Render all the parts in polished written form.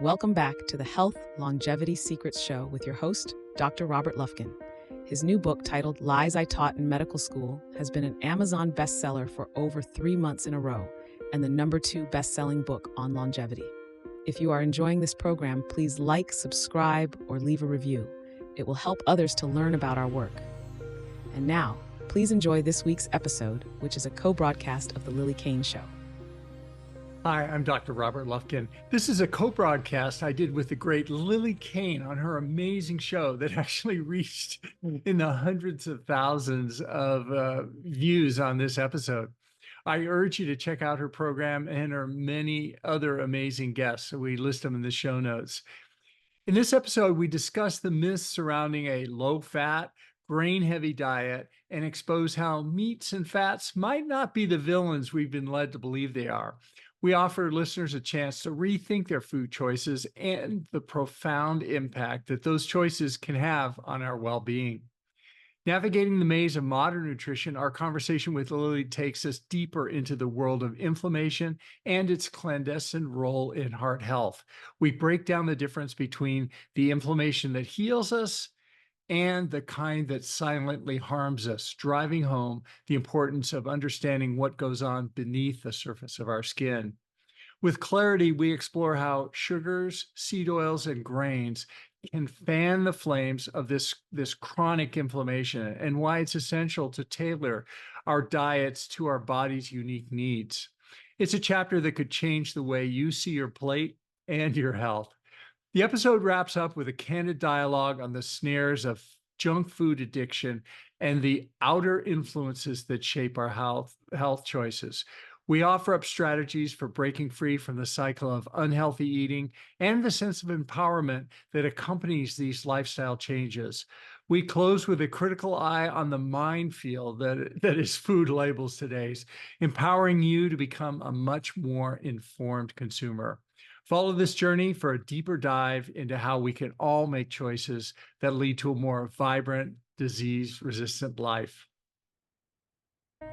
Welcome back to the Health Longevity Secrets Show with your host, Dr. Robert Lufkin. His new book, titled Lies I Taught in Medical School, has been an Amazon bestseller for over 3 months in a row and the #2 best-selling book on longevity. If you are enjoying this program, please like, subscribe, or leave a review. It will help others to learn about our work. And now, please enjoy this week's episode, which is a co-broadcast of The Lillie Kane Show. Hi, I'm Dr. Robert Lufkin. This is a co-broadcast I did with the great Lillie Kane on her amazing show that actually reached in the hundreds of thousands of views on this episode. I urge you to check out her program and her many other amazing guests. So we list them in the show notes. In this episode, we discuss the myths surrounding a low-fat, grain-heavy diet and expose how meats and fats might not be the villains we've been led to believe they are. We offer listeners a chance to rethink their food choices and the profound impact that those choices can have on our well-being. Navigating the maze of modern nutrition, our conversation with Lili takes us deeper into the world of inflammation and its clandestine role in heart health. We break down the difference between the inflammation that heals us and the kind that silently harms us, driving home the importance of understanding what goes on beneath the surface of our skin. With clarity, we explore how sugars, seed oils, and grains can fan the flames of this chronic inflammation and why it's essential to tailor our diets to our body's unique needs. It's a chapter that could change the way you see your plate and your health. The episode wraps up with a candid dialogue on the snares of junk food addiction and the outer influences that shape our health choices. We offer up strategies for breaking free from the cycle of unhealthy eating and the sense of empowerment that accompanies these lifestyle changes. We close with a critical eye on the minefield that is food labels today, empowering you to become a much more informed consumer. Follow this journey for a deeper dive into how we can all make choices that lead to a more vibrant, disease-resistant life.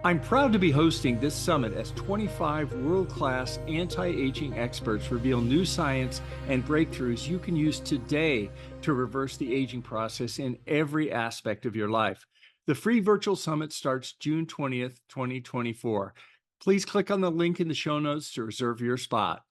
I'm proud to be hosting this summit as 25 world-class anti-aging experts reveal new science and breakthroughs you can use today to reverse the aging process in every aspect of your life. The free virtual summit starts June 20th, 2024. Please click on the link in the show notes to reserve your spot.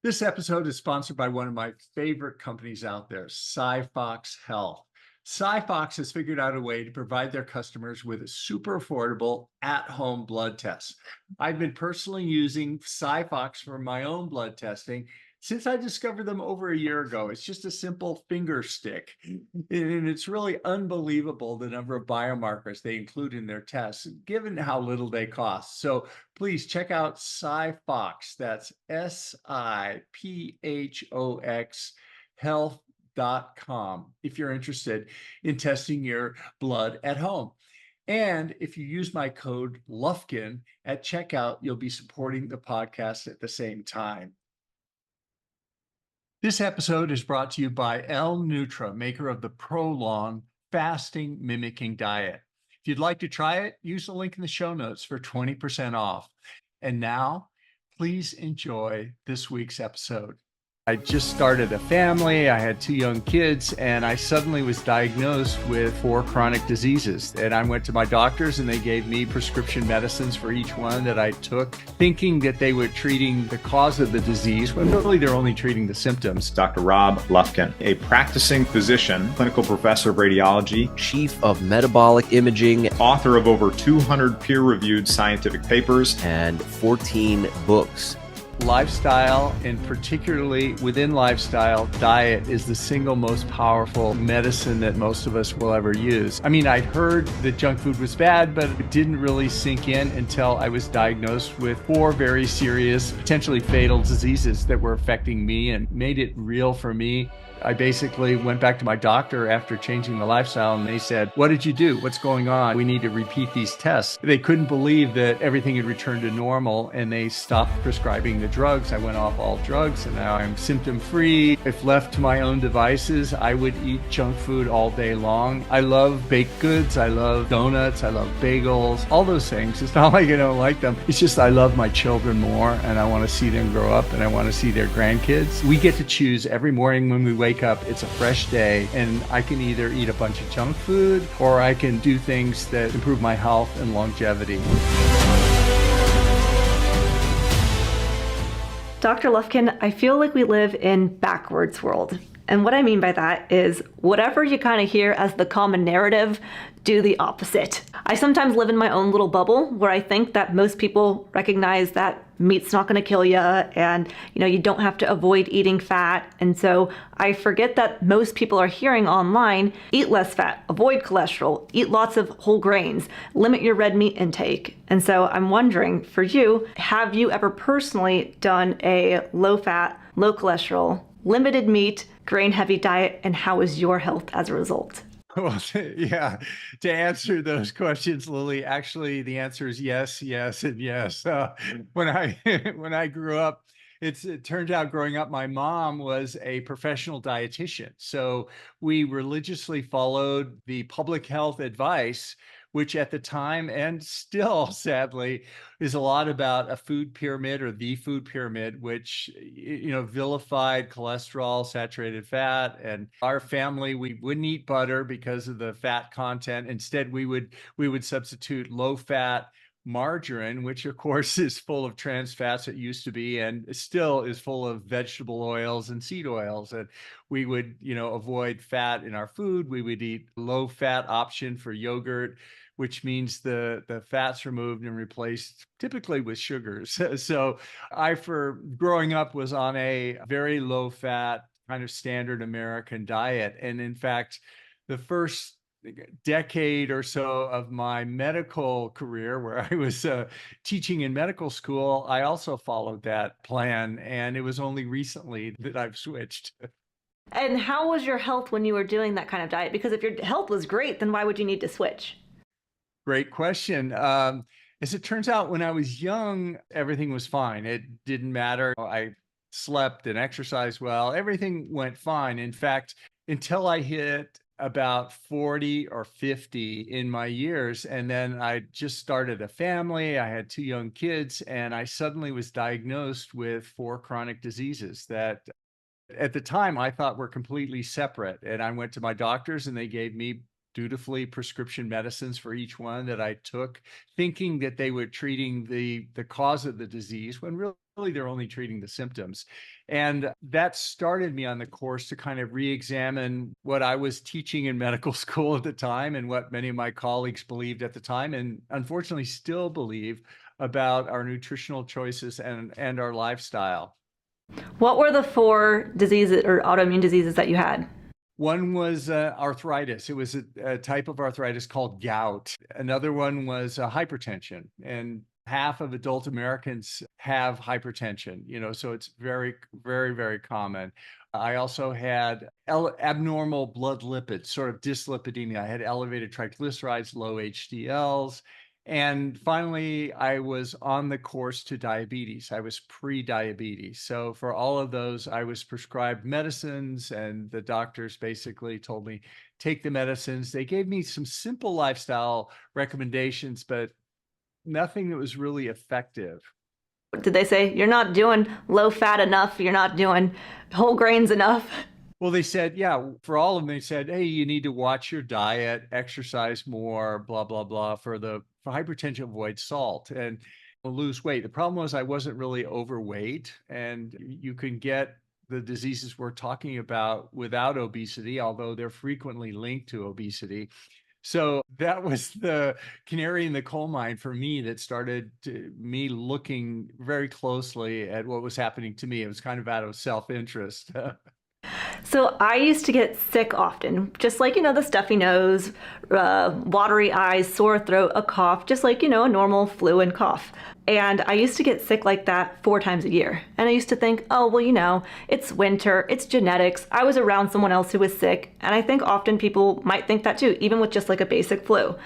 This episode is sponsored by one of my favorite companies out there, SciFox Health. SciFox has figured out a way to provide their customers with a super affordable at-home blood test. I've been personally using SciFox for my own blood testing since I discovered them over a year ago. It's just a simple finger stick, and it's really unbelievable the number of biomarkers they include in their tests, given how little they cost. So please check out SciFox. That's SIPHOX health.com if you're interested in testing your blood at home. And if you use my code Lufkin at checkout, you'll be supporting the podcast at the same time. This episode is brought to you by L Nutra, maker of the Prolong fasting mimicking diet. If you'd like to try it, use the link in the show notes for 20% off. And now, please enjoy this week's episode. I just started a family, I had 2 young kids, and I suddenly was diagnosed with 4 chronic diseases. And I went to my doctors and they gave me prescription medicines for each one that I took, thinking that they were treating the cause of the disease, when really they're only treating the symptoms. Dr. Rob Lufkin, a practicing physician, clinical professor of radiology, chief of metabolic imaging, author of over 200 peer-reviewed scientific papers, and 14 books. Lifestyle, and particularly within lifestyle, diet is the single most powerful medicine that most of us will ever use. I mean, I'd heard that junk food was bad, but it didn't really sink in until I was diagnosed with 4 very serious, potentially fatal diseases that were affecting me and made it real for me. I basically went back to my doctor after changing the lifestyle, and they said, "What did you do? What's going on? We need to repeat these tests." They couldn't believe that everything had returned to normal, and they stopped prescribing the drugs. I went off all drugs and now I'm symptom-free. If left to my own devices, I would eat junk food all day long. I love baked goods. I love donuts. I love bagels, all those things. It's not like I don't like them. It's just I love my children more and I want to see them grow up and I want to see their grandkids. We get to choose every morning when we wake up. It's a fresh day and I can either eat a bunch of junk food or I can do things that improve my health and longevity. Dr. Lufkin, I feel like we live in backwards world. And what I mean by that is whatever you kind of hear as the common narrative, do the opposite. I sometimes live in my own little bubble where I think that most people recognize that meat's not going to kill you and you don't have to avoid eating fat. And so I forget that most people are hearing online, eat less fat, avoid cholesterol, eat lots of whole grains, limit your red meat intake. And so I'm wondering for you, have you ever personally done a low fat, low cholesterol, limited meat, grain heavy diet, and how is your health as a result? Well, yeah, to answer those questions, Lily, actually, the answer is yes, yes, and yes. When I grew up, it turned out growing up, my mom was a professional dietitian. So we religiously followed the public health advice, which at the time and still, sadly, is a lot about a food pyramid or the food pyramid, which, vilified cholesterol, saturated fat. And our family, we wouldn't eat butter because of the fat content. Instead, we would substitute low fat margarine, which of course is full of trans fats, it used to be, and still is full of vegetable oils and seed oils. And we would, avoid fat in our food. We would eat low fat option for yogurt, which means the fat's removed and replaced typically with sugars. So I, for growing up, was on a very low fat kind of standard American diet. And in fact, the first decade or so of my medical career, where I was teaching in medical school, I also followed that plan. And it was only recently that I've switched. And how was your health when you were doing that kind of diet? Because if your health was great, then why would you need to switch? Great question. As it turns out, when I was young, everything was fine. It didn't matter. I slept and exercised well. Everything went fine. In fact, until I hit about 40 or 50 in my years. And then I just started a family. I had 2 young kids, and I suddenly was diagnosed with 4 chronic diseases that at the time I thought were completely separate. And I went to my doctors and they gave me dutifully prescription medicines for each one that I took, thinking that they were treating the cause of the disease, when really they're only treating the symptoms. And that started me on the course to kind of re-examine what I was teaching in medical school at the time and what many of my colleagues believed at the time, and unfortunately still believe, about our nutritional choices and our lifestyle. What were the 4 diseases or autoimmune diseases that you had? One was arthritis. It was a type of arthritis called gout. Another one was hypertension. And half of adult Americans have hypertension, so it's very, very, very common. I also had abnormal blood lipids, sort of dyslipidemia. I had elevated triglycerides, low HDLs. And finally, I was on the course to diabetes. I was pre-diabetes. So for all of those, I was prescribed medicines, and the doctors basically told me, take the medicines. They gave me some simple lifestyle recommendations, but nothing that was really effective. Did they say, you're not doing low fat enough, you're not doing whole grains enough? Well, they said, yeah, for all of them, they said, hey, you need to watch your diet, exercise more, blah, blah, blah. For hypertension, avoid salt and lose weight. The problem was I wasn't really overweight, and you can get the diseases we're talking about without obesity, although they're frequently linked to obesity. So that was the canary in the coal mine for me that started me looking very closely at what was happening to me. It was kind of out of self-interest. So I used to get sick often, just like, the stuffy nose, watery eyes, sore throat, a cough, just like, a normal flu and cough. And I used to get sick like that 4 times a year. And I used to think, oh, well, it's winter, it's genetics. I was around someone else who was sick. And I think often people might think that too, even with just like a basic flu.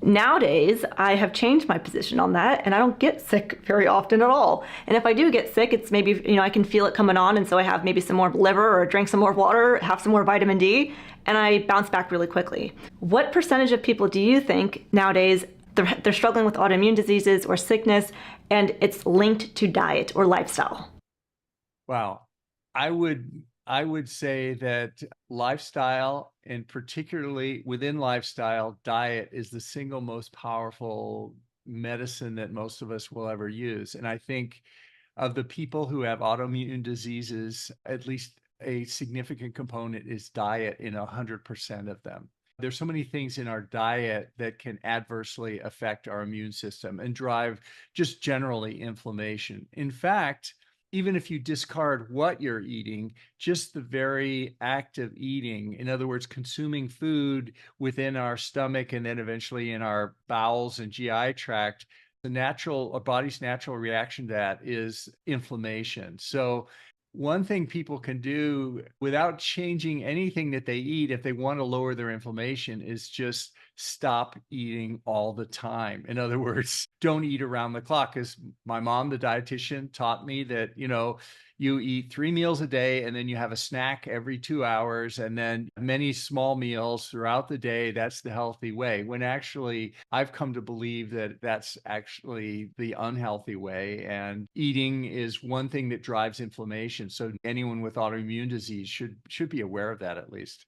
Nowadays, I have changed my position on that and I don't get sick very often at all. And if I do get sick, it's maybe, I can feel it coming on. And so I have maybe some more liver or drink some more water, have some more vitamin D, and I bounce back really quickly. What percentage of people do you think nowadays they're struggling with autoimmune diseases or sickness and it's linked to diet or lifestyle? Wow. I would say that lifestyle, and particularly within lifestyle, diet is the single most powerful medicine that most of us will ever use. And I think of the people who have autoimmune diseases, at least a significant component is diet in 100% of them. There's so many things in our diet that can adversely affect our immune system and drive just generally inflammation. In fact, even if you discard what you're eating, just the very act of eating, in other words, consuming food within our stomach and then eventually in our bowels and GI tract, our body's natural reaction to that is inflammation. So one thing people can do without changing anything that they eat, if they want to lower their inflammation, is just stop eating all the time. In other words, don't eat around the clock. Because my mom, the dietitian, taught me that, you eat 3 meals a day and then you have a snack every 2 hours and then many small meals throughout the day. That's the healthy way. When actually, I've come to believe that that's actually the unhealthy way. And eating is one thing that drives inflammation. So anyone with autoimmune disease should be aware of that at least.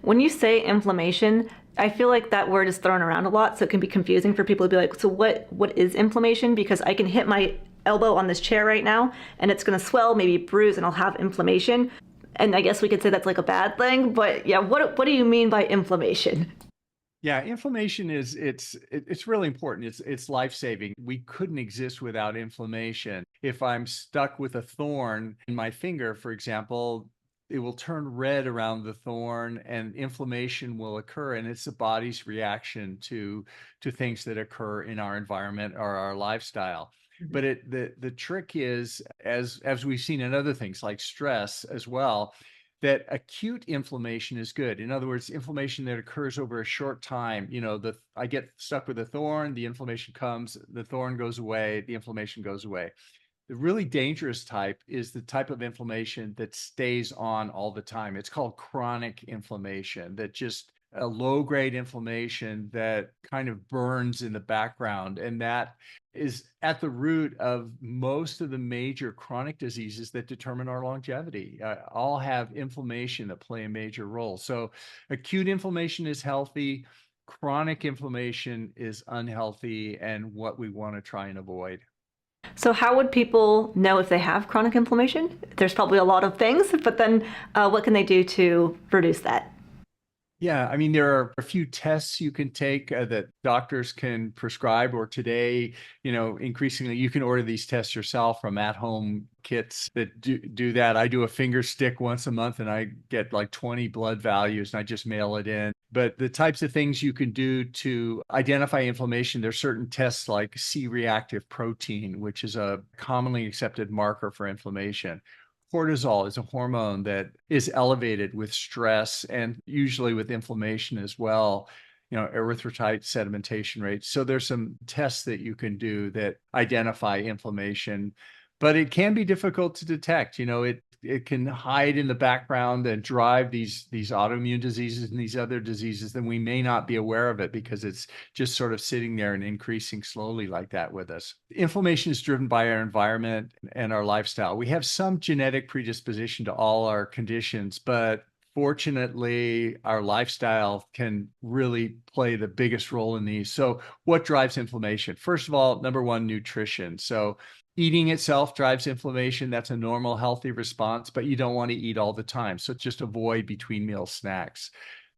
When you say inflammation, I feel like that word is thrown around a lot, so it can be confusing for people to be like, so what is inflammation? Because I can hit my elbow on this chair right now and it's going to swell, maybe bruise, and I'll have inflammation. And I guess we could say that's like a bad thing, but yeah, what do you mean by inflammation? Yeah, inflammation it's really important. It's life-saving. We couldn't exist without inflammation. If I'm stuck with a thorn in my finger, for example, it will turn red around the thorn and inflammation will occur, and it's the body's reaction to things that occur in our environment or our lifestyle. But the trick is, as we've seen in other things like stress as well, that acute inflammation is good. In other words, inflammation that occurs over a short time. I get stuck with a thorn, the inflammation comes, the thorn goes away, the inflammation goes away. The really dangerous type is the type of inflammation that stays on all the time. It's called chronic inflammation, that just a low-grade inflammation that kind of burns in the background. And that is at the root of most of the major chronic diseases that determine our longevity. All have inflammation that play a major role. So acute inflammation is healthy. Chronic inflammation is unhealthy and what we want to try and avoid. So how would people know if they have chronic inflammation? There's probably a lot of things, but then what can they do to reduce that? Yeah, I mean, there are a few tests you can take that doctors can prescribe, or today, increasingly you can order these tests yourself from at-home kits that do that. I do a finger stick once a month and I get like 20 blood values and I just mail it in. But the types of things you can do to identify inflammation, there's certain tests like C-reactive protein, which is a commonly accepted marker for inflammation. Cortisol is a hormone that is elevated with stress and usually with inflammation as well, erythrocyte sedimentation rates. So there's some tests that you can do that identify inflammation, but it can be difficult to detect. It can hide in the background and drive these autoimmune diseases and these other diseases. Then we may not be aware of it because it's just sort of sitting there and increasing slowly like that with us. Inflammation is driven by our environment and our lifestyle. We have some genetic predisposition to all our conditions, but fortunately, our lifestyle can really play the biggest role in these. So what drives inflammation? First of all, number one, nutrition. So eating itself drives inflammation. That's a normal, healthy response, but you don't want to eat all the time. So just avoid between meal snacks.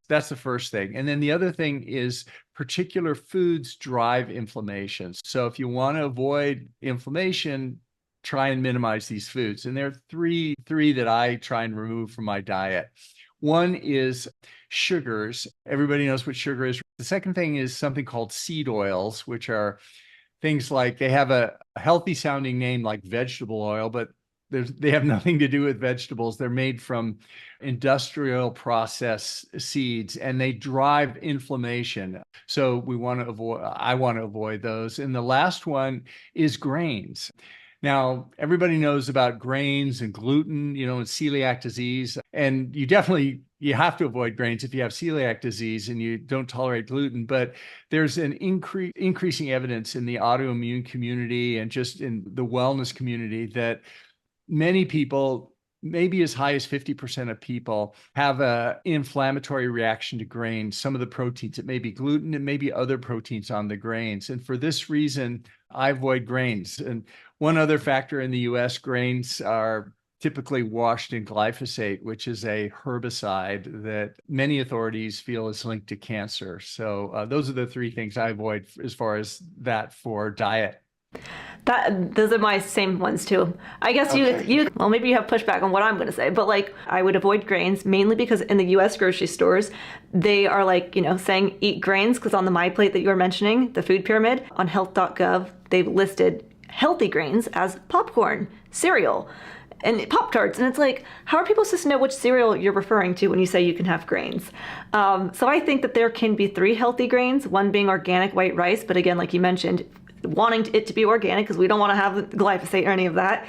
That's the first thing. And then the other thing is particular foods drive inflammation. So if you want to avoid inflammation, try and minimize these foods. And there are three that I try and remove from my diet. One is sugars. Everybody knows what sugar is. The second thing is something called seed oils, which are things like, they have a healthy sounding name like vegetable oil, but They have nothing to do with vegetables. They're made from industrial process seeds, and they drive inflammation. So I want to avoid those. And the last one is grains. Now, everybody knows about grains and gluten, and celiac disease. And you have to avoid grains if you have celiac disease and you don't tolerate gluten. But there's an increasing evidence in the autoimmune community and just in the wellness community that many people, maybe as high as 50% of people, have an inflammatory reaction to grains, some of the proteins. It may be gluten, it may be other proteins on the grains. And for this reason, I avoid grains. And one other factor in the US, grains are typically washed in glyphosate, which is a herbicide that many authorities feel is linked to cancer. So those are the three things I avoid as far as that for diet. Those are my same ones too. I guess you well, maybe you have pushback on what I'm going to say, but like I would avoid grains mainly because in the US grocery stores, they are saying eat grains, because on the My Plate that you were mentioning, the food pyramid on health.gov, they've listed healthy grains as popcorn, cereal, and Pop-Tarts. And it's like, how are people supposed to know which cereal you're referring to when you say you can have grains? So I think that there can be 3 healthy grains, one being organic white rice, but again, like you mentioned, wanting it to be organic because we don't want to have glyphosate or any of that.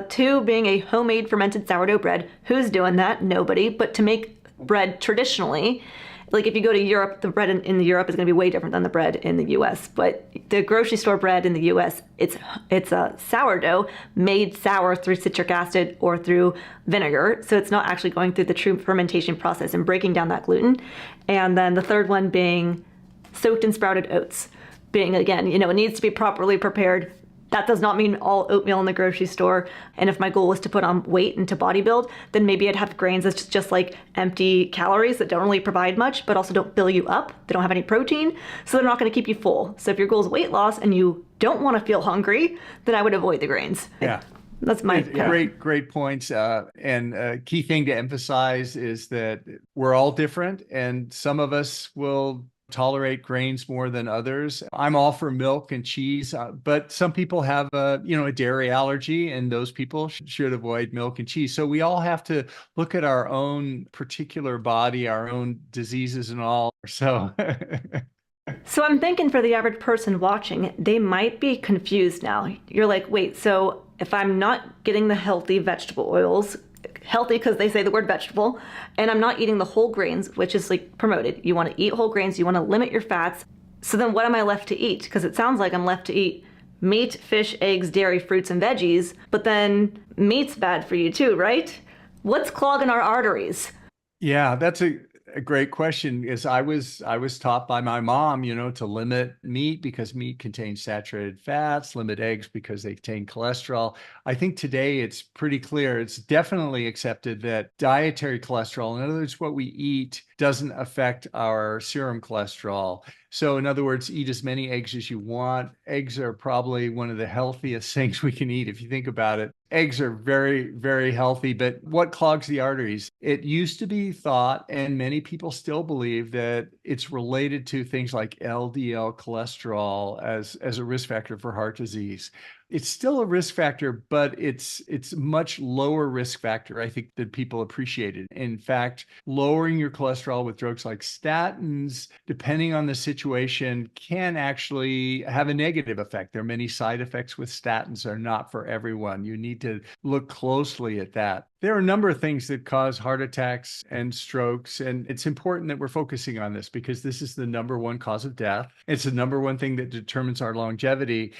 2 being a homemade fermented sourdough bread. Who's doing that? Nobody. But to make bread traditionally, like if you go to Europe, the bread in Europe is going to be way different than the bread in the US. But the grocery store bread in the US, it's a sourdough made sour through citric acid or through vinegar. So it's not actually going through the true fermentation process and breaking down that gluten. And then the 3rd one being soaked and sprouted oats. Being, again, it needs to be properly prepared. That does not mean all oatmeal in the grocery store. And if my goal was to put on weight and to bodybuild, then maybe I'd have grains that's just like empty calories that don't really provide much, but also don't fill you up. They don't have any protein, so they're not going to keep you full. So if your goal is weight loss and you don't want to feel hungry, then I would avoid the grains. Yeah. That's my great points. And a key thing to emphasize is that we're all different, and some of us will tolerate grains more than others. I'm all for milk and cheese, but some people have a dairy allergy, and those people should avoid milk and cheese. So we all have to look at our own particular body, our own diseases and all. So So I'm thinking for the average person watching, they might be confused now. You're like, wait, so if I'm not getting the healthy vegetable oils, healthy because they say the word vegetable, and I'm not eating the whole grains, which is like promoted. You want to eat whole grains, you want to limit your fats. So then what am I left to eat? Because it sounds like I'm left to eat meat, fish, eggs, dairy, fruits, and veggies, but then meat's bad for you too, right? What's clogging our arteries? Yeah, that's a great question. Is I was taught by my mom, to limit meat because meat contains saturated fats, limit eggs because they contain cholesterol. I think today it's pretty clear. It's definitely accepted that dietary cholesterol, in other words, what we eat, doesn't affect our serum cholesterol. So in other words, eat as many eggs as you want. Eggs are probably one of the healthiest things we can eat if you think about it. Eggs are very, very healthy, but what clogs the arteries? It used to be thought, and many people still believe, that it's related to things like LDL cholesterol as a risk factor for heart disease. It's still a risk factor, but it's much lower risk factor, I think, than people appreciated. In fact, lowering your cholesterol with drugs like statins, depending on the situation, can actually have a negative effect. There are many side effects with statins. They're not for everyone. You need to look closely at that. There are a number of things that cause heart attacks and strokes, and it's important that we're focusing on this because this is the number one cause of death. It's the number one thing that determines our longevity.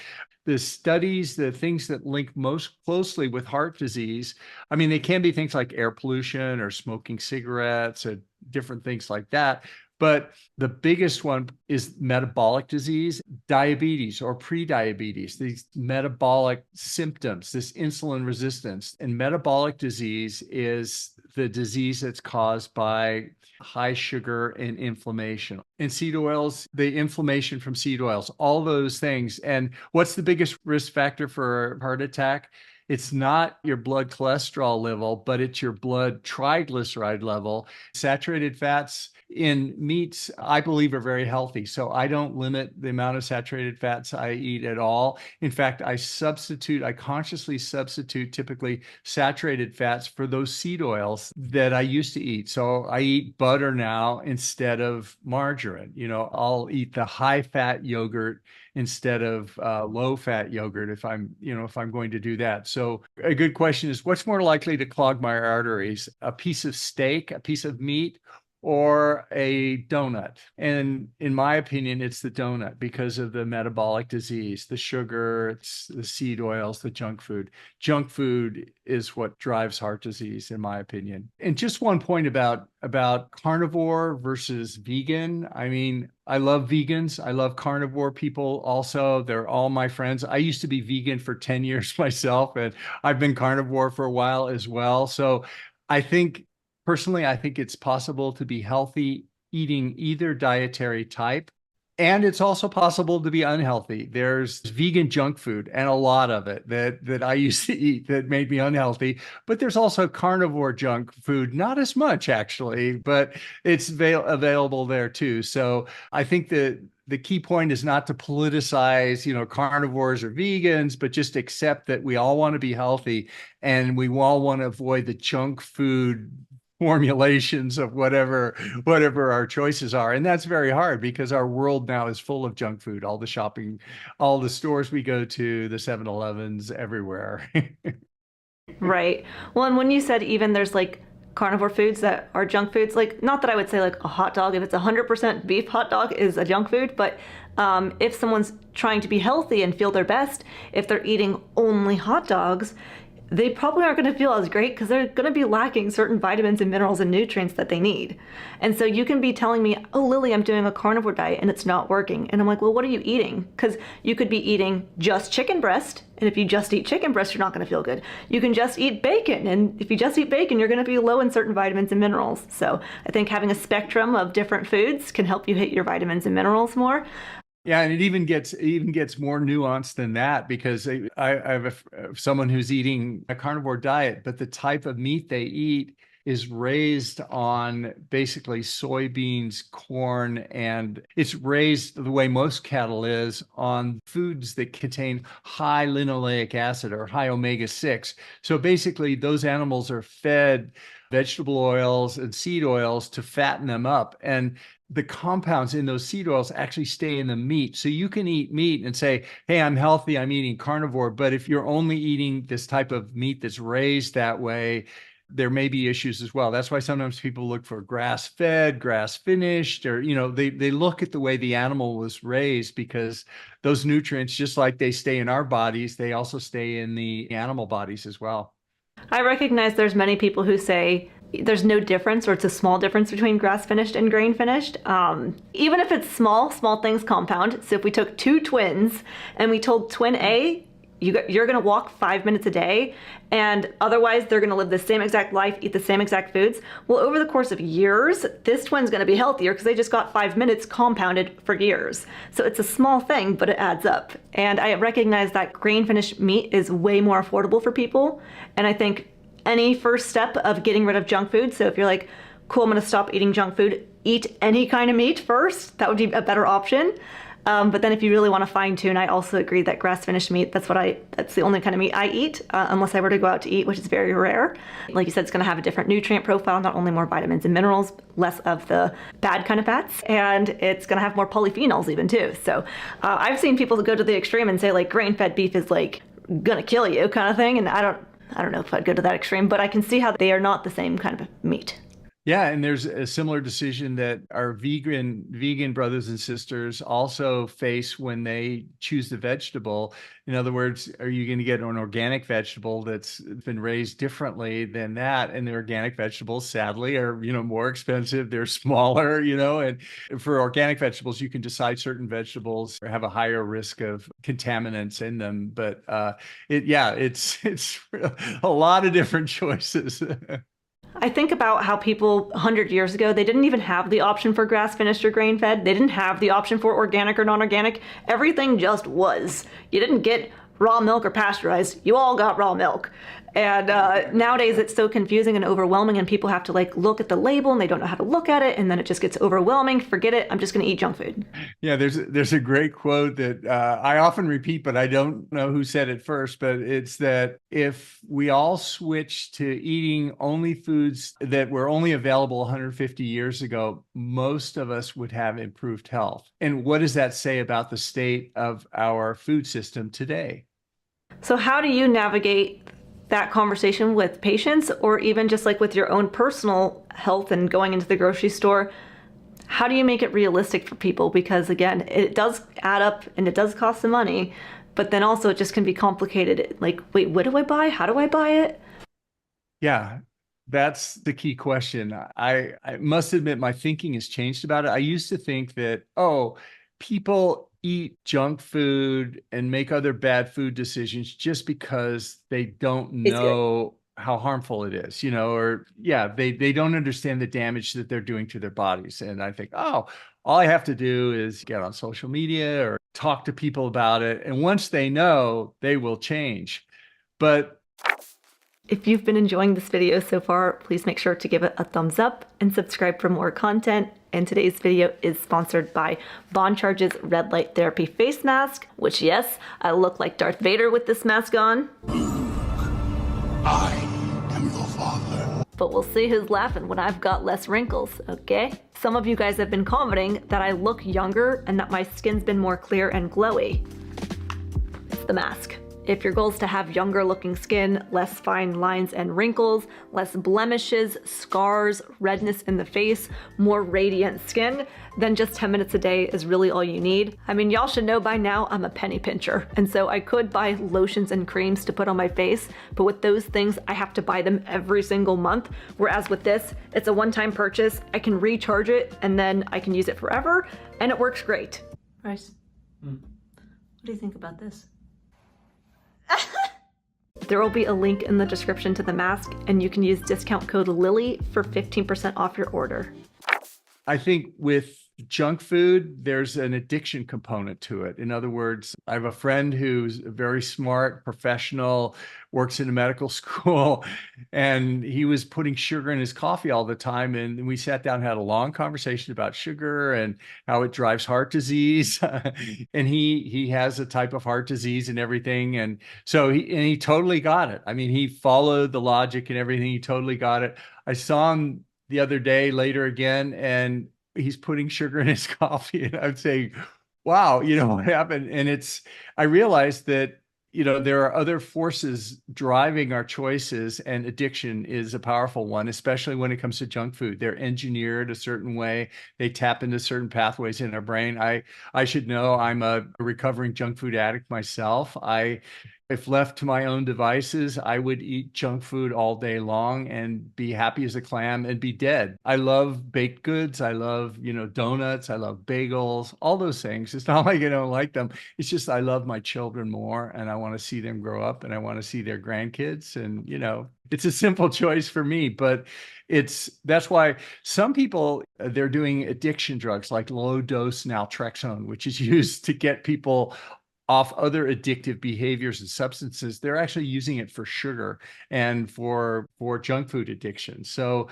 The studies, the things that link most closely with heart disease, I mean, they can be things like air pollution or smoking cigarettes or different things like that. But the biggest one is metabolic disease, diabetes or prediabetes, these metabolic symptoms, this insulin resistance. And metabolic disease is the disease that's caused by high sugar and inflammation. And seed oils, the inflammation from seed oils, all those things. And what's the biggest risk factor for heart attack? It's not your blood cholesterol level, but it's your blood triglyceride level. Saturated fats in meats, I believe, are very healthy. So I don't limit the amount of saturated fats I eat at all. In fact, I consciously substitute typically saturated fats for those seed oils that I used to eat. So I eat butter now instead of margarine. I'll eat the high fat yogurt instead of low fat yogurt if I'm going to do that. So a good question is, what's more likely to clog my arteries? A piece of steak, a piece of meat, or a donut? And in my opinion, it's the donut because of the metabolic disease, the sugar, it's the seed oils, the junk food. Junk food is what drives heart disease, in my opinion. And just one point about carnivore versus vegan. I mean, I love vegans. I love carnivore people also. They're all my friends. I used to be vegan for 10 years myself, and I've been carnivore for a while as well. So personally, I think it's possible to be healthy eating either dietary type. And it's also possible to be unhealthy. There's vegan junk food, and a lot of it that I used to eat that made me unhealthy. But there's also carnivore junk food, not as much actually, but it's available there too. So I think that the key point is not to politicize, carnivores or vegans, but just accept that we all want to be healthy and we all want to avoid the junk food formulations of whatever our choices are. And that's very hard because our world now is full of junk food, all the shopping, all the stores we go to, the 7-Elevens everywhere. Right. Well, and when you said even there's like carnivore foods that are junk foods, like not that I would say like a hot dog, if it's 100% beef hot dog is a junk food, but if someone's trying to be healthy and feel their best, if they're eating only hot dogs, they probably aren't going to feel as great because they're going to be lacking certain vitamins and minerals and nutrients that they need. And so you can be telling me, oh, Lily, I'm doing a carnivore diet and it's not working. And I'm like, well, what are you eating? Because you could be eating just chicken breast. And if you just eat chicken breast, you're not going to feel good. You can just eat bacon. And if you just eat bacon, you're going to be low in certain vitamins and minerals. So I think having a spectrum of different foods can help you hit your vitamins and minerals more. Yeah, and it even gets more nuanced than that, because I have someone who's eating a carnivore diet, but the type of meat they eat is raised on basically soybeans, corn, and it's raised the way most cattle is on foods that contain high linoleic acid or high omega-6. So basically those animals are fed vegetable oils and seed oils to fatten them up. And the compounds in those seed oils actually stay in the meat. So you can eat meat and say, hey, I'm healthy, I'm eating carnivore. But if you're only eating this type of meat that's raised that way, there may be issues as well. That's why sometimes people look for grass-fed, grass-finished, or, they look at the way the animal was raised, because those nutrients, just like they stay in our bodies, they also stay in the animal bodies as well. I recognize there's many people who say there's no difference, or it's a small difference between grass finished and grain finished. Even if it's small things compound. So if we took two twins and we told twin A, you're going to walk 5 minutes a day, and otherwise they're going to live the same exact life, eat the same exact foods. Well, over the course of years, this twin's going to be healthier because they just got 5 minutes compounded for years. So it's a small thing, but it adds up. And I recognize that grain finished meat is way more affordable for people. And I think any first step of getting rid of junk food, so if you're like, cool, I'm going to stop eating junk food, eat any kind of meat first. That would be a better option. But then if you really want to fine tune, I also agree that grass finished meat, that's the only kind of meat I eat, unless I were to go out to eat, which is very rare. Like you said, it's going to have a different nutrient profile, not only more vitamins and minerals, less of the bad kind of fats, and it's going to have more polyphenols even too. So I've seen people go to the extreme and say like grain-fed beef is like going to kill you kind of thing. And I don't know if I'd go to that extreme, but I can see how they are not the same kind of meat. Yeah, and there's a similar decision that our vegan brothers and sisters also face when they choose the vegetable. In other words, are you going to get an organic vegetable that's been raised differently than that? And the organic vegetables, sadly, are more expensive. They're smaller, and for organic vegetables, you can decide certain vegetables have a higher risk of contaminants in them. But it's a lot of different choices. I think about how people 100 years ago, they didn't even have the option for grass finished or grain fed. They didn't have the option for organic or non-organic. Everything just was. You didn't get raw milk or pasteurized. You all got raw milk. And nowadays it's so confusing and overwhelming, and people have to like look at the label and they don't know how to look at it, and then it just gets overwhelming. Forget it. I'm just going to eat junk food. Yeah, there's a great quote that I often repeat, but I don't know who said it first, but it's that if we all switch to eating only foods that were only available 150 years ago, most of us would have improved health. And what does that say about the state of our food system today? So how do you navigate that conversation with patients, or even just like with your own personal health and going into the grocery store? How do you make it realistic for people? Because again, it does add up and it does cost some money, but then also it just can be complicated. Like, wait, what do I buy? How do I buy it? Yeah, that's the key question. I must admit my thinking has changed about it. I used to think that, oh, people eat junk food and make other bad food decisions just because they don't know how harmful it is, or they don't understand the damage that they're doing to their bodies. And I think, oh, all I have to do is get on social media or talk to people about it. And once they know, they will change. But if you've been enjoying this video so far, please make sure to give it a thumbs up and subscribe for more content. And today's video is sponsored by Bond Charge's Red Light Therapy Face Mask, which yes, I look like Darth Vader with this mask on. I am your father. But we'll see who's laughing when I've got less wrinkles, okay? Some of you guys have been commenting that I look younger and that my skin's been more clear and glowy. It's the mask. If your goal is to have younger looking skin, less fine lines and wrinkles, less blemishes, scars, redness in the face, more radiant skin, then just 10 minutes a day is really all you need. I mean, y'all should know by now I'm a penny pincher, and so I could buy lotions and creams to put on my face, but with those things, I have to buy them every single month, whereas with this, it's a one-time purchase, I can recharge it, and then I can use it forever, and it works great. Bryce, what do you think about this? There will be a link in the description to the mask, and you can use discount code Lili for 15% off your order. I think with junk food, there's an addiction component to it. In other words, I have a friend who's a very smart professional, works in a medical school, and he was putting sugar in his coffee all the time. And we sat down and had a long conversation about sugar and how it drives heart disease. And he has a type of heart disease and everything. And so he totally got it. I mean, he followed the logic and everything. He totally got it. I saw him the other day later again, and he's putting sugar in his coffee. And I'm saying, wow, what happened? And I realized that, there are other forces driving our choices, and addiction is a powerful one, especially when it comes to junk food. They're engineered a certain way. They tap into certain pathways in our brain. I should know I'm a recovering junk food addict myself. If left to my own devices, I would eat junk food all day long and be happy as a clam and be dead. I love baked goods. I love, donuts. I love bagels, all those things. It's not like I don't like them. It's just I love my children more, and I want to see them grow up, and I want to see their grandkids. And, it's a simple choice for me, but that's why some people, they're doing addiction drugs like low dose naltrexone, which is used to get people off other addictive behaviors and substances. They're actually using it for sugar and for junk food addiction. So,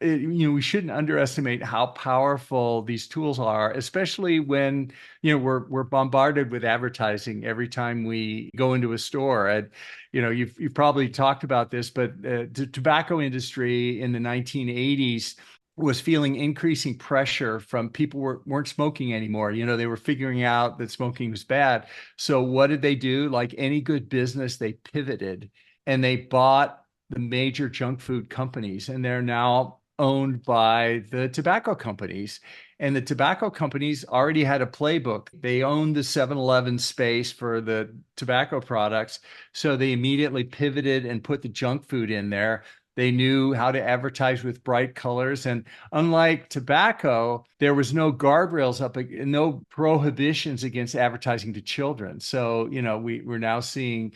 we shouldn't underestimate how powerful these tools are, especially when, we're bombarded with advertising every time we go into a store. And, you've probably talked about this, but the tobacco industry in the 1980s was feeling increasing pressure from people weren't smoking anymore. They were figuring out that smoking was bad. So what did they do? Like any good business, they pivoted and they bought the major junk food companies, and they're now owned by the tobacco companies. And the tobacco companies already had a playbook. They owned the 7-Eleven space for the tobacco products. So they immediately pivoted and put the junk food in there. They knew how to advertise with bright colors. And unlike tobacco, there was no guardrails no prohibitions against advertising to children. So, we're now seeing,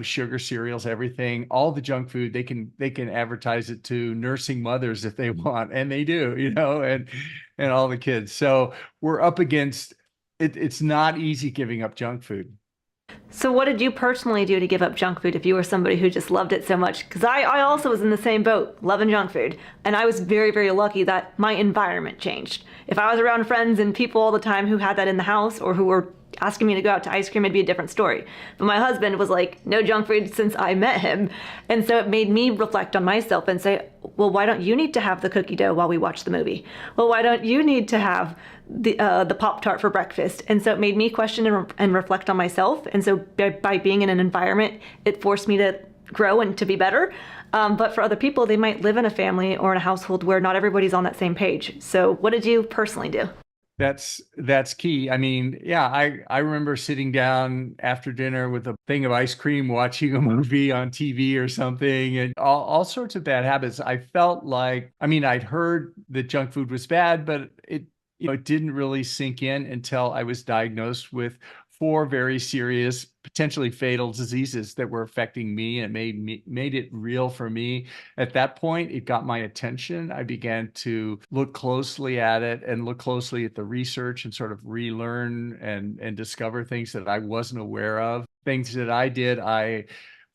sugar cereals, everything, all the junk food, they can advertise it to nursing mothers if they want. And they do, and all the kids. So we're up against it. It's not easy giving up junk food. So what did you personally do to give up junk food if you were somebody who just loved it so much? Because I also was in the same boat, loving junk food. And I was very, very lucky that my environment changed. If I was around friends and people all the time who had that in the house or who were asking me to go out to ice cream, it'd be a different story. But my husband was like, no junk food since I met him. And so it made me reflect on myself and say, well, why don't you need to have the cookie dough while we watch the movie? Well, why don't you need to have the Pop-Tart for breakfast? And so it made me question and reflect on myself. And so by being in an environment, it forced me to grow and to be better. But for other people, they might live in a family or in a household where not everybody's on that same page. So what did you personally do? That's key. I mean, yeah, I remember sitting down after dinner with a thing of ice cream, watching a movie on TV or something, and all sorts of bad habits. I felt like, I mean, I'd heard that junk food was bad, but it didn't really sink in until I was diagnosed with 4 very serious, potentially fatal diseases that were affecting me, and made it real for me. At that point, it got my attention. I began to look closely at it and look closely at the research and sort of relearn and discover things that I wasn't aware of. Things that I did,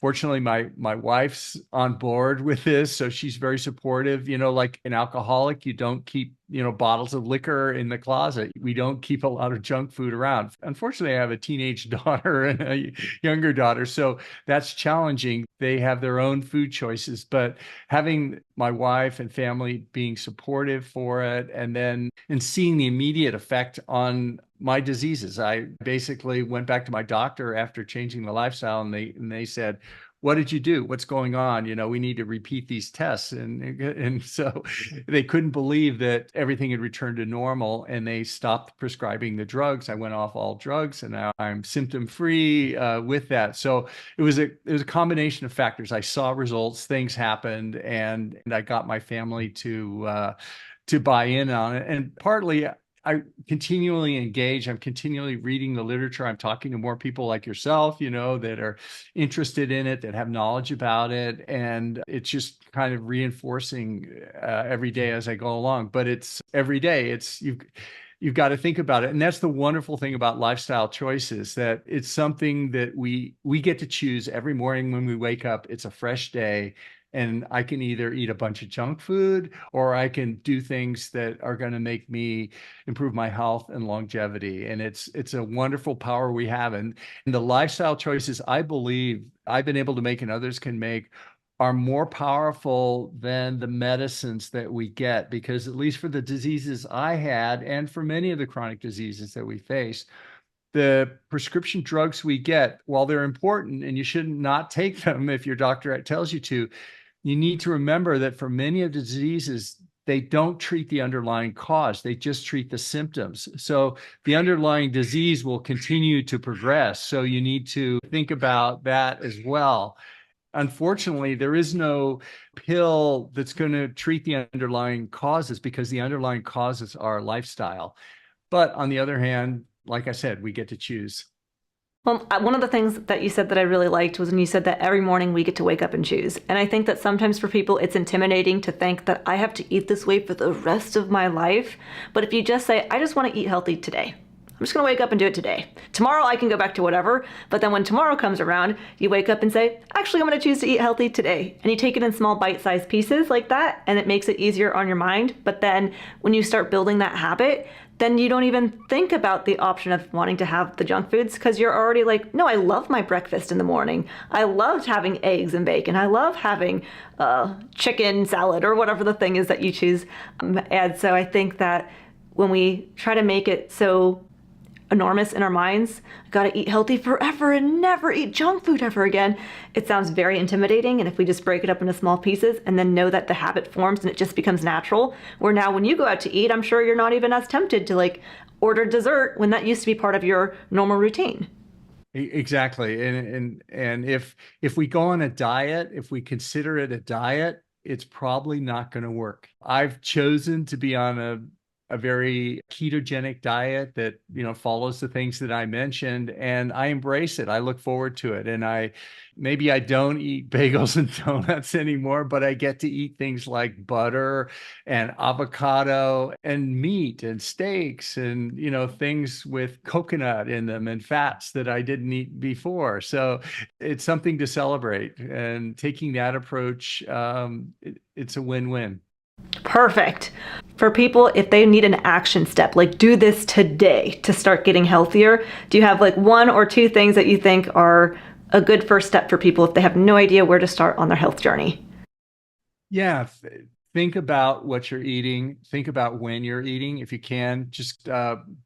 fortunately, my wife's on board with this, so she's very supportive. Like an alcoholic, you don't keep, bottles of liquor in the closet. We don't keep a lot of junk food around. Unfortunately, I have a teenage daughter and a younger daughter, so that's challenging. They have their own food choices, but having my wife and family being supportive for it, and seeing the immediate effect on my diseases. I basically went back to my doctor after changing the lifestyle, and they said, what did you do? What's going on? We need to repeat these tests. And so they couldn't believe that everything had returned to normal, and they stopped prescribing the drugs. I went off all drugs, and now I'm symptom-free with that. So it was a combination of factors. I saw results, things happened, and I got my family to buy in on it. And partly, I continually engage. I'm continually reading the literature. I'm talking to more people like yourself, that are interested in it, that have knowledge about it. And it's just kind of reinforcing every day as I go along. But it's every day. You've got to think about it. And that's the wonderful thing about lifestyle choices, that it's something that we get to choose every morning when we wake up. It's a fresh day. And I can either eat a bunch of junk food, or I can do things that are going to make me improve my health and longevity. And it's a wonderful power we have. And the lifestyle choices I believe I've been able to make and others can make are more powerful than the medicines that we get, because at least for the diseases I had, and for many of the chronic diseases that we face, the prescription drugs we get, while they're important and you shouldn't not take them if your doctor tells you to, you need to remember that for many of the diseases, they don't treat the underlying cause. They just treat the symptoms. So the underlying disease will continue to progress. So you need to think about that as well. Unfortunately, there is no pill that's going to treat the underlying causes, because the underlying causes are lifestyle. But on the other hand, like I said, we get to choose. Well, one of the things that you said that I really liked was when you said that every morning we get to wake up and choose. And I think that sometimes for people, it's intimidating to think that I have to eat this way for the rest of my life. But if you just say, I just want to eat healthy today, I'm just going to wake up and do it today. Tomorrow I can go back to whatever. But then when tomorrow comes around, you wake up and say, actually, I'm going to choose to eat healthy today. And you take it in small bite-sized pieces like that, and it makes it easier on your mind. But then when you start building that habit, then you don't even think about the option of wanting to have the junk foods, because you're already like, no, I love my breakfast in the morning. I loved having eggs and bacon. I love having chicken salad or whatever the thing is that you choose. And so I think that when we try to make it so enormous in our minds, gotta eat healthy forever and never eat junk food ever again, it sounds very intimidating. And if we just break it up into small pieces and then know that the habit forms and it just becomes natural, where now when you go out to eat, I'm sure you're not even as tempted to like order dessert when that used to be part of your normal routine. Exactly. And if we go on a diet, if we consider it a diet, it's probably not going to work. I've chosen to be on a a very ketogenic diet that, follows the things that I mentioned, and I embrace it. I look forward to it. And maybe I don't eat bagels and donuts anymore, but I get to eat things like butter and avocado and meat and steaks and, things with coconut in them and fats that I didn't eat before. So it's something to celebrate, and taking that approach, it's a win-win. Perfect. For people, if they need an action step, like do this today to start getting healthier, do you have like one or two things that you think are a good first step for people if they have no idea where to start on their health journey? Yeah. Think about what you're eating. Think about when you're eating. If you can, just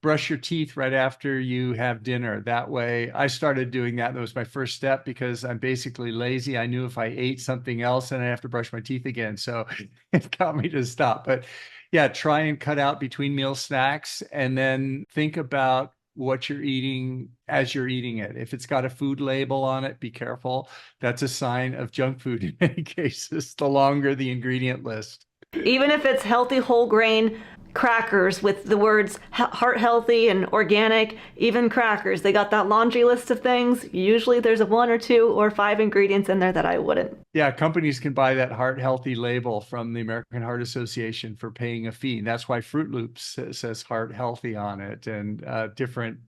brush your teeth right after you have dinner. That way, I started doing that. That was my first step because I'm basically lazy. I knew if I ate something else, then I have to brush my teeth again. So it got me to stop. But yeah, try and cut out between meal snacks, and then think about what you're eating as you're eating it. If it's got a food label on it, be careful. That's a sign of junk food in many cases, the longer the ingredient list. Even if it's healthy whole grain crackers with the words heart healthy and organic, even crackers, they got that laundry list of things. Usually there's a 1 or 2 or 5 ingredients in there that I wouldn't. Yeah, companies can buy that heart healthy label from the American Heart Association for paying a fee. And that's why Fruit Loops says heart healthy on it, and different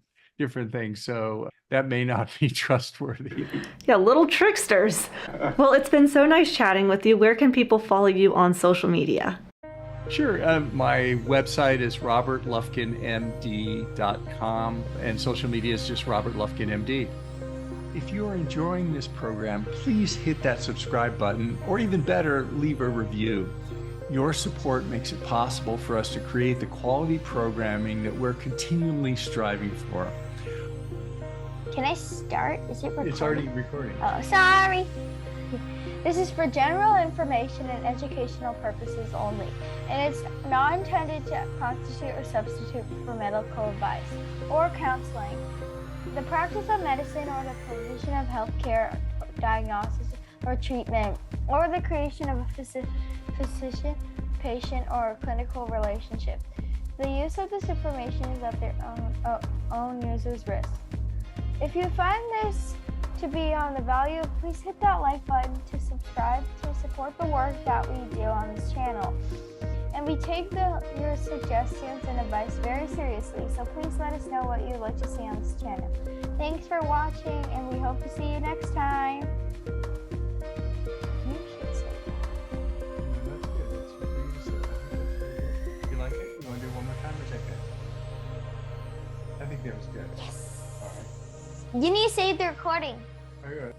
things. So that may not be trustworthy. Yeah, little tricksters. Well, it's been so nice chatting with you. Where can people follow you on social media? Sure. My website is robertlufkinmd.com, and social media is just Robert Lufkin MD. If you are enjoying this program, please hit that subscribe button, or even better, leave a review. Your support makes it possible for us to create the quality programming that we're continually striving for. Can I start? Is it recording? It's already recording. Oh, sorry. This is for general information and educational purposes only, and it's not intended to constitute or substitute for medical advice or counseling. The practice of medicine or the provision of healthcare, diagnosis, or treatment, or the creation of a physician-patient or clinical relationship. The use of this information is at their own user's risk. If you find this to be on the value, please hit that like button to subscribe to support the work that we do on this channel. And we take your suggestions and advice very seriously, so please let us know what you'd like to see on this channel. Thanks for watching, and we hope to see you next time. You should say that. That's good. That's good for you to say. You like it? You want to do it one more time, or is that good? I think that was good. Yes. All right. You need to save the recording. Very good.